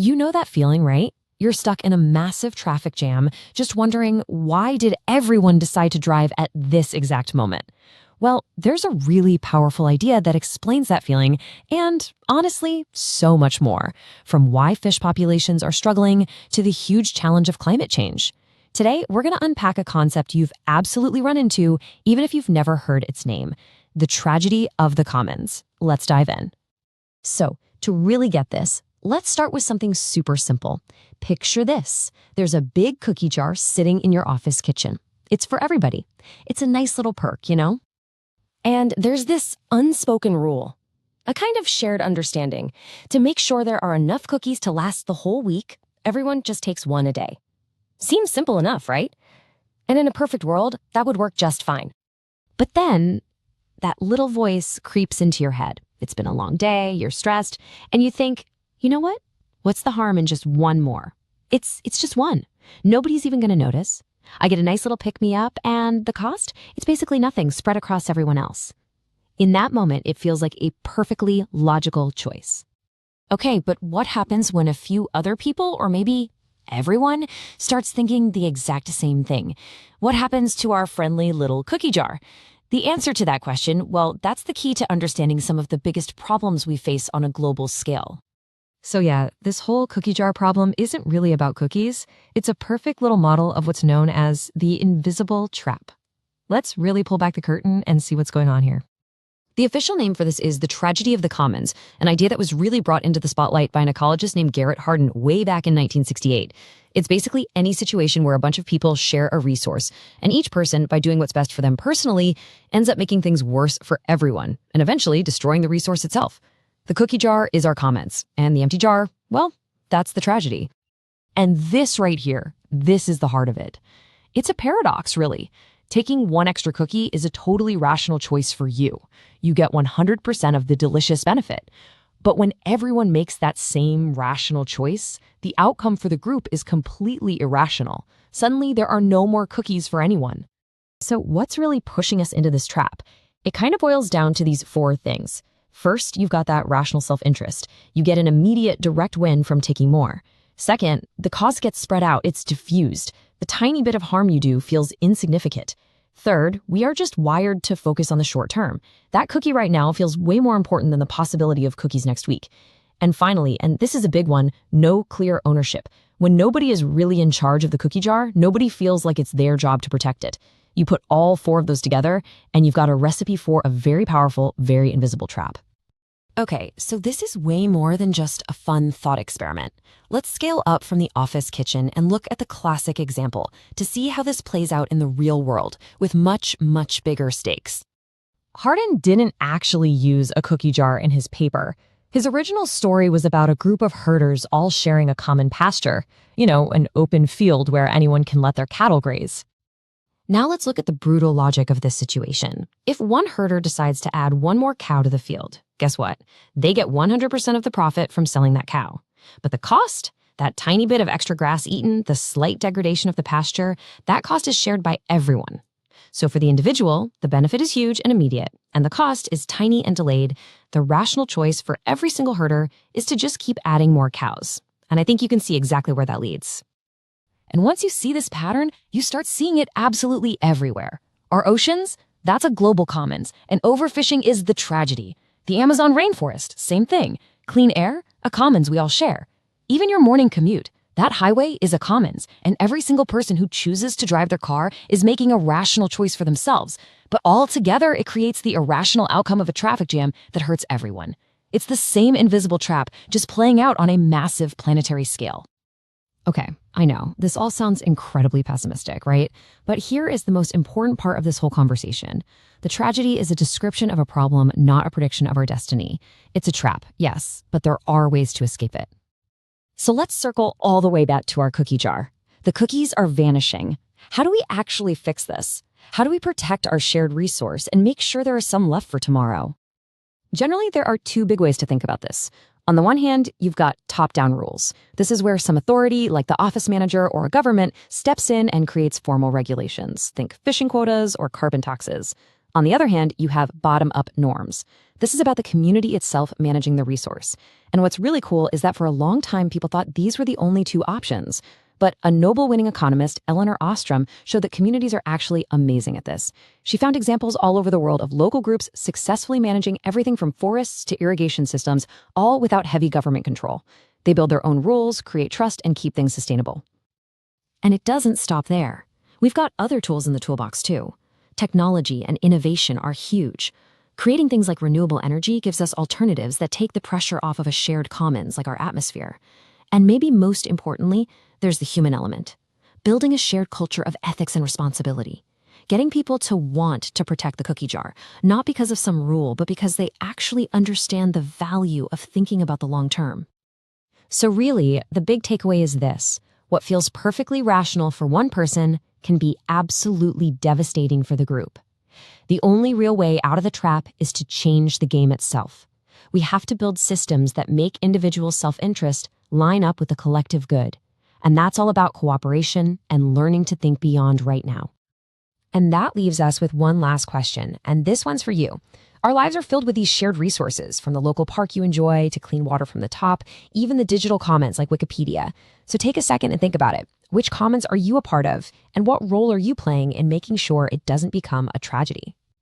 You know that feeling, right? You're stuck in a massive traffic jam, just wondering, why did everyone decide to drive at this exact moment? Well, there's a really powerful idea that explains that feeling, and honestly, so much more, from why fish populations are struggling to the huge challenge of climate change. Today, we're going to unpack a concept you've absolutely run into, even if you've never heard its name: the tragedy of the commons. Let's dive in. So, to really get this, let's start with something super simple. Picture this. There's a big cookie jar sitting in your office kitchen. It's for everybody. It's a nice little perk, you know? And there's this unspoken rule, a kind of shared understanding. To make sure there are enough cookies to last the whole week, everyone just takes one a day. Seems simple enough, right? And in a perfect world, that would work just fine. But then, that little voice creeps into your head. It's been a long day, you're stressed, and you think, you know what? What's the harm in just one more? It's just one. Nobody's even going to notice. I get a nice little pick-me-up, and the cost? It's basically nothing spread across everyone else. In that moment, it feels like a perfectly logical choice. Okay, but what happens when a few other people, or maybe everyone, starts thinking the exact same thing? What happens to our friendly little cookie jar? The answer to that question, well, that's the key to understanding some of the biggest problems we face on a global scale. So yeah, this whole cookie jar problem isn't really about cookies. It's a perfect little model of what's known as the invisible trap. Let's really pull back the curtain and see what's going on here. The official name for this is the tragedy of the commons, an idea that was really brought into the spotlight by an ecologist named Garrett Hardin way back in 1968. It's basically any situation where a bunch of people share a resource, and each person, by doing what's best for them personally, ends up making things worse for everyone, and eventually destroying the resource itself. The cookie jar is our commons, and the empty jar, well, that's the tragedy. And this right here, this is the heart of it. It's a paradox, really. Taking one extra cookie is a totally rational choice for you. You get 100% of the delicious benefit. But when everyone makes that same rational choice, the outcome for the group is completely irrational. Suddenly, there are no more cookies for anyone. So what's really pushing us into this trap? It kind of boils down to these four things. First, you've got that rational self-interest. You get an immediate direct win from taking more. Second, the cost gets spread out, it's diffused. The tiny bit of harm you do feels insignificant. Third, we are just wired to focus on the short term. That cookie right now feels way more important than the possibility of cookies next week. And finally, and this is a big one, no clear ownership. When nobody is really in charge of the cookie jar, nobody feels like it's their job to protect it. You put all four of those together, and you've got a recipe for a very powerful, very invisible trap. Okay, so this is way more than just a fun thought experiment. Let's scale up from the office kitchen and look at the classic example to see how this plays out in the real world with much, much bigger stakes. Hardin didn't actually use a cookie jar in his paper. His original story was about a group of herders all sharing a common pasture, an open field where anyone can let their cattle graze. Now let's look at the brutal logic of this situation. If one herder decides to add one more cow to the field, guess what? They get 100% of the profit from selling that cow. But the cost, that tiny bit of extra grass eaten, the slight degradation of the pasture, that cost is shared by everyone. So for the individual, the benefit is huge and immediate, and the cost is tiny and delayed. The rational choice for every single herder is to just keep adding more cows. And I think you can see exactly where that leads. And once you see this pattern, you start seeing it absolutely everywhere. Our oceans, that's a global commons, and overfishing is the tragedy. The Amazon rainforest, same thing. Clean air, a commons we all share. Even your morning commute, that highway is a commons, and every single person who chooses to drive their car is making a rational choice for themselves. But all together, it creates the irrational outcome of a traffic jam that hurts everyone. It's the same invisible trap, just playing out on a massive planetary scale. Okay, I know, this all sounds incredibly pessimistic, right? But here is the most important part of this whole conversation. The tragedy is a description of a problem, not a prediction of our destiny. It's a trap, yes, but there are ways to escape it. So let's circle all the way back to our cookie jar. The cookies are vanishing. How do we actually fix this? How do we protect our shared resource and make sure there is some left for tomorrow? Generally, there are two big ways to think about this. On the one hand, you've got top-down rules. This is where some authority, like the office manager or a government, steps in and creates formal regulations. Think fishing quotas or carbon taxes. On the other hand, you have bottom-up norms. This is about the community itself managing the resource. And what's really cool is that for a long time, people thought these were the only two options. But a Nobel-winning economist, Eleanor Ostrom, showed that communities are actually amazing at this. She found examples all over the world of local groups successfully managing everything from forests to irrigation systems, all without heavy government control. They build their own rules, create trust, and keep things sustainable. And it doesn't stop there. We've got other tools in the toolbox too. Technology and innovation are huge. Creating things like renewable energy gives us alternatives that take the pressure off of a shared commons like our atmosphere. And maybe most importantly, there's the human element. Building a shared culture of ethics and responsibility. Getting people to want to protect the cookie jar, not because of some rule, but because they actually understand the value of thinking about the long term. So really, the big takeaway is this. What feels perfectly rational for one person can be absolutely devastating for the group. The only real way out of the trap is to change the game itself. We have to build systems that make individual self-interest line up with the collective good. And that's all about cooperation and learning to think beyond right now. And that leaves us with one last question, and this one's for you. Our lives are filled with these shared resources, from the local park you enjoy to clean water from the top, even the digital commons like Wikipedia. So take a second and think about it. Which commons are you a part of, and what role are you playing in making sure it doesn't become a tragedy?